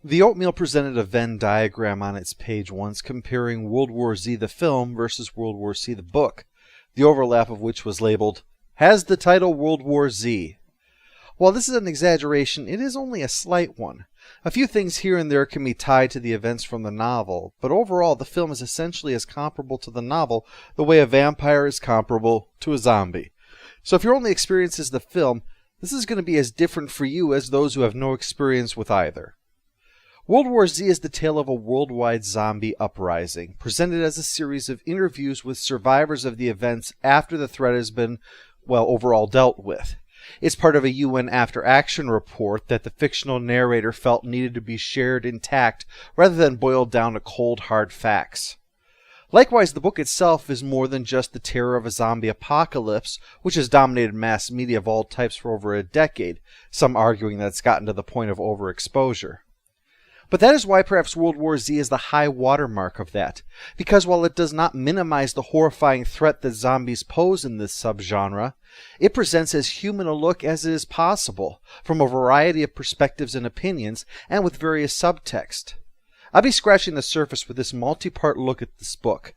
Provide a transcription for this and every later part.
The Oatmeal presented a Venn diagram on its page once comparing World War Z the film versus World War Z the book, the overlap of which was labeled, "Has the title World War Z?" While this is an exaggeration, it is only a slight one. A few things here and there can be tied to the events from the novel, but overall the film is essentially as comparable to the novel the way a vampire is comparable to a zombie. So if your only experience is the film, this is going to be as different for you as those who have no experience with either. World War Z is the tale of a worldwide zombie uprising, presented as a series of interviews with survivors of the events after the threat has been, overall dealt with. It's part of a UN after-action report that the fictional narrator felt needed to be shared intact rather than boiled down to cold, hard facts. Likewise, the book itself is more than just the terror of a zombie apocalypse, which has dominated mass media of all types for over a decade, some arguing that it's gotten to the point of overexposure. But that is why perhaps World War Z is the high watermark of that, because while it does not minimize the horrifying threat that zombies pose in this subgenre, it presents as human a look as it is possible, from a variety of perspectives and opinions, and with various subtext. I'll be scratching the surface with this multi-part look at this book.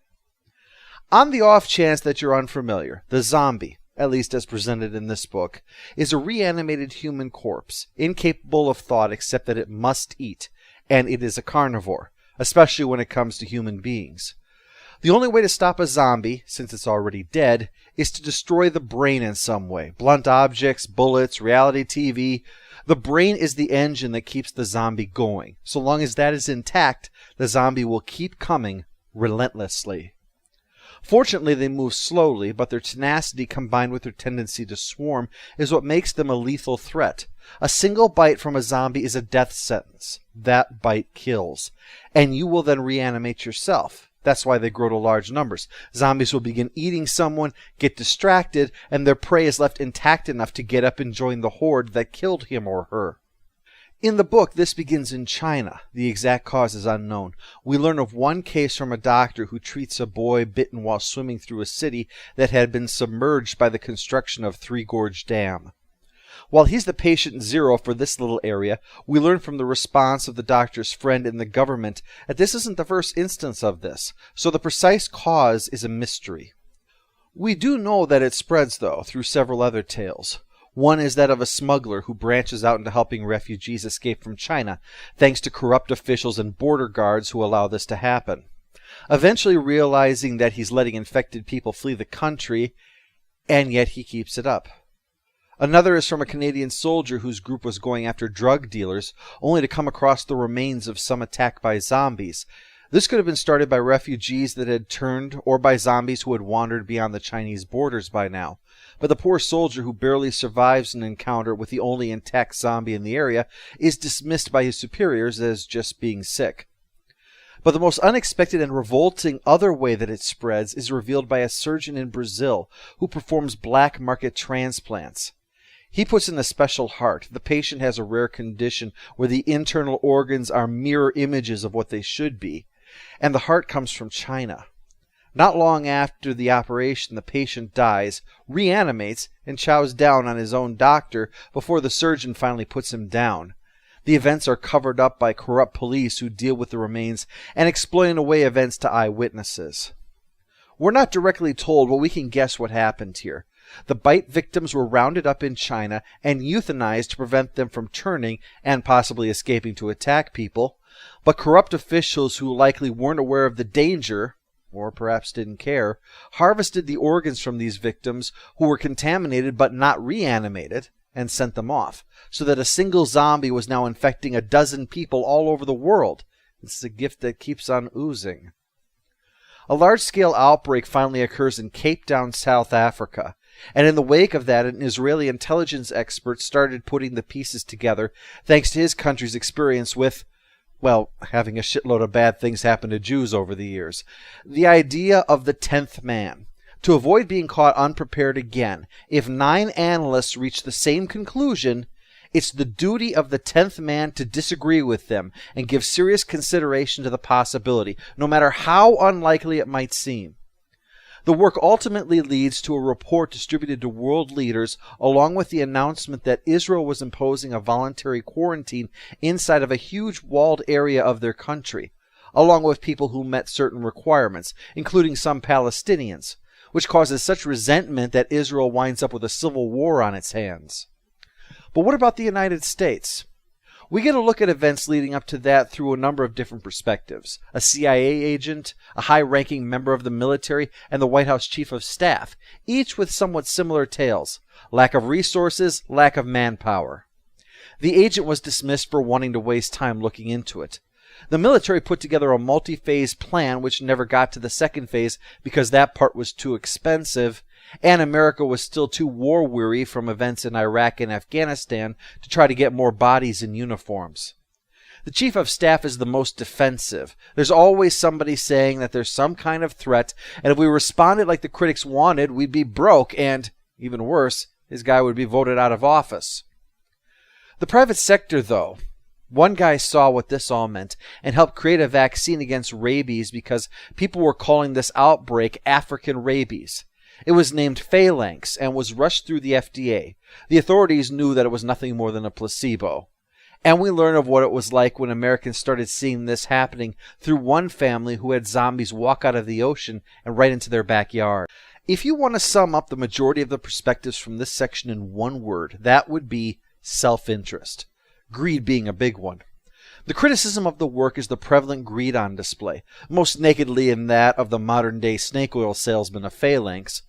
On the off chance that you're unfamiliar, the zombie, at least as presented in this book, is a reanimated human corpse, incapable of thought except that it must eat, and it is a carnivore, especially when it comes to human beings. The only way to stop a zombie, since it's already dead, is to destroy the brain in some way. Blunt objects, bullets, reality TV. The brain is the engine that keeps the zombie going. So long as that is intact, the zombie will keep coming relentlessly. Fortunately, they move slowly, but their tenacity combined with their tendency to swarm is what makes them a lethal threat. A single bite from a zombie is a death sentence. That bite kills. And you will then reanimate yourself. That's why they grow to large numbers. Zombies will begin eating someone, get distracted, and their prey is left intact enough to get up and join the horde that killed him or her. In the book, this begins in China. The exact cause is unknown. We learn of one case from a doctor who treats a boy bitten while swimming through a city that had been submerged by the construction of Three Gorge Dam. While he's the patient zero for this little area, we learn from the response of the doctor's friend in the government that this isn't the first instance of this, so the precise cause is a mystery. We do know that it spreads, though, through several other tales. One is that of a smuggler who branches out into helping refugees escape from China, thanks to corrupt officials and border guards who allow this to happen. Eventually realizing that he's letting infected people flee the country, and yet he keeps it up. Another is from a Canadian soldier whose group was going after drug dealers, only to come across the remains of some attack by zombies. This could have been started by refugees that had turned, or by zombies who had wandered beyond the Chinese borders by now. But the poor soldier who barely survives an encounter with the only intact zombie in the area is dismissed by his superiors as just being sick. But the most unexpected and revolting other way that it spreads is revealed by a surgeon in Brazil who performs black market transplants. He puts in a special heart. The patient has a rare condition where the internal organs are mirror images of what they should be, and the heart comes from China. Not long after the operation, the patient dies, reanimates, and chows down on his own doctor before the surgeon finally puts him down. The events are covered up by corrupt police who deal with the remains and explain away events to eyewitnesses. We're not directly told, but we can guess what happened here. The bite victims were rounded up in China and euthanized to prevent them from turning and possibly escaping to attack people, but corrupt officials who likely weren't aware of the danger, or perhaps didn't care, harvested the organs from these victims who were contaminated but not reanimated, and sent them off, so that a single zombie was now infecting a dozen people all over the world. It's a gift that keeps on oozing. A large-scale outbreak finally occurs in Cape Town, South Africa, and in the wake of that, an Israeli intelligence expert started putting the pieces together thanks to his country's experience with, having a shitload of bad things happen to Jews over the years. The idea of the 10th man. To avoid being caught unprepared again, if 9 analysts reach the same conclusion, it's the duty of the 10th man to disagree with them and give serious consideration to the possibility, no matter how unlikely it might seem. The work ultimately leads to a report distributed to world leaders, along with the announcement that Israel was imposing a voluntary quarantine inside of a huge walled area of their country, along with people who met certain requirements, including some Palestinians, which causes such resentment that Israel winds up with a civil war on its hands. But what about the United States? We get a look at events leading up to that through a number of different perspectives. A CIA agent, a high-ranking member of the military, and the White House Chief of Staff, each with somewhat similar tales. Lack of resources, lack of manpower. The agent was dismissed for wanting to waste time looking into it. The military put together a multi-phase plan which never got to the second phase because that part was too expensive, and America was still too war-weary from events in Iraq and Afghanistan to try to get more bodies in uniforms. The Chief of Staff is the most defensive. There's always somebody saying that there's some kind of threat, and if we responded like the critics wanted, we'd be broke, and, even worse, his guy would be voted out of office. The private sector, though, one guy saw what this all meant and helped create a vaccine against rabies because people were calling this outbreak African rabies. It was named Phalanx and was rushed through the FDA. The authorities knew that it was nothing more than a placebo. And we learn of what it was like when Americans started seeing this happening through one family who had zombies walk out of the ocean and right into their backyard. If you want to sum up the majority of the perspectives from this section in one word, that would be self-interest. Greed being a big one. The criticism of the work is the prevalent greed on display, most nakedly in that of the modern-day snake oil salesman of Phalanx,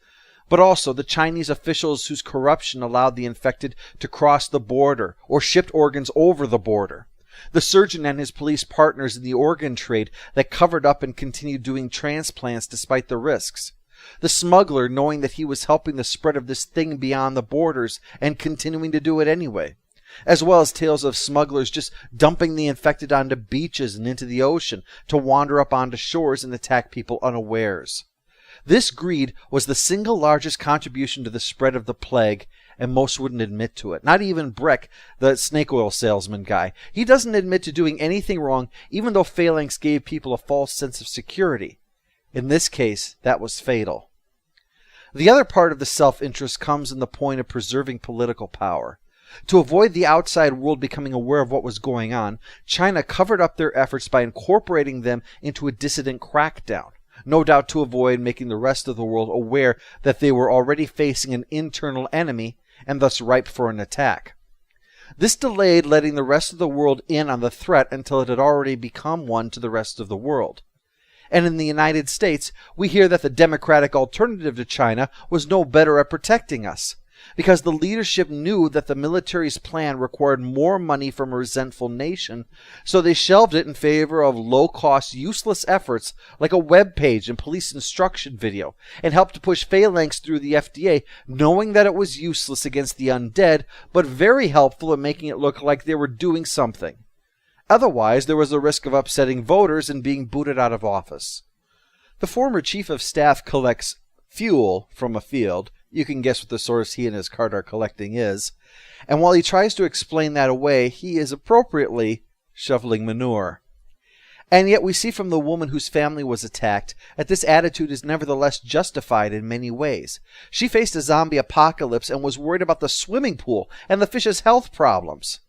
but also the Chinese officials whose corruption allowed the infected to cross the border or shipped organs over the border. The surgeon and his police partners in the organ trade that covered up and continued doing transplants despite the risks. The smuggler knowing that he was helping the spread of this thing beyond the borders and continuing to do it anyway. As well as tales of smugglers just dumping the infected onto beaches and into the ocean to wander up onto shores and attack people unawares. This greed was the single largest contribution to the spread of the plague, and most wouldn't admit to it. Not even Breck, the snake oil salesman guy. He doesn't admit to doing anything wrong, even though Phalanx gave people a false sense of security. In this case, that was fatal. The other part of the self-interest comes in the point of preserving political power. To avoid the outside world becoming aware of what was going on, China covered up their efforts by incorporating them into a dissident crackdown. No doubt to avoid making the rest of the world aware that they were already facing an internal enemy and thus ripe for an attack. This delayed letting the rest of the world in on the threat until it had already become one to the rest of the world. And in the United States, we hear that the democratic alternative to China was no better at protecting us, because the leadership knew that the military's plan required more money from a resentful nation, so they shelved it in favor of low-cost, useless efforts like a web page and police instruction video, and helped to push Phalanx through the FDA, knowing that it was useless against the undead, but very helpful in making it look like they were doing something. Otherwise, there was the risk of upsetting voters and being booted out of office. The former chief of staff collects fuel from a field. You can guess what the source he and his cart are collecting is. And while he tries to explain that away, he is appropriately shoveling manure. And yet we see from the woman whose family was attacked that this attitude is nevertheless justified in many ways. She faced a zombie apocalypse and was worried about the swimming pool and the fish's health problems.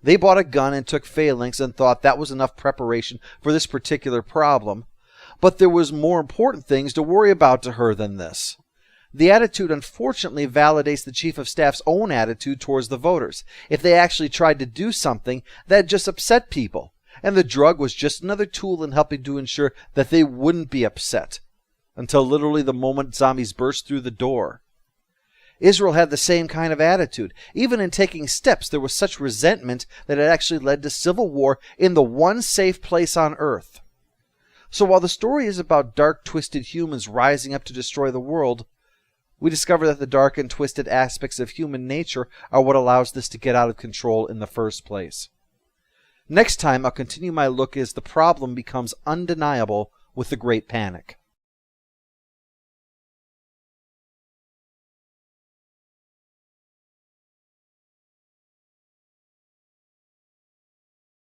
They bought a gun and took Phalanx and thought that was enough preparation for this particular problem. But there was more important things to worry about to her than this. The attitude unfortunately validates the Chief of Staff's own attitude towards the voters. If they actually tried to do something, that just upset people. And the drug was just another tool in helping to ensure that they wouldn't be upset. Until literally the moment zombies burst through the door. Israel had the same kind of attitude. Even in taking steps, there was such resentment that it actually led to civil war in the one safe place on earth. So while the story is about dark, twisted humans rising up to destroy the world, we discover that the dark and twisted aspects of human nature are what allows this to get out of control in the first place. Next time, I'll continue my look as the problem becomes undeniable with the Great Panic.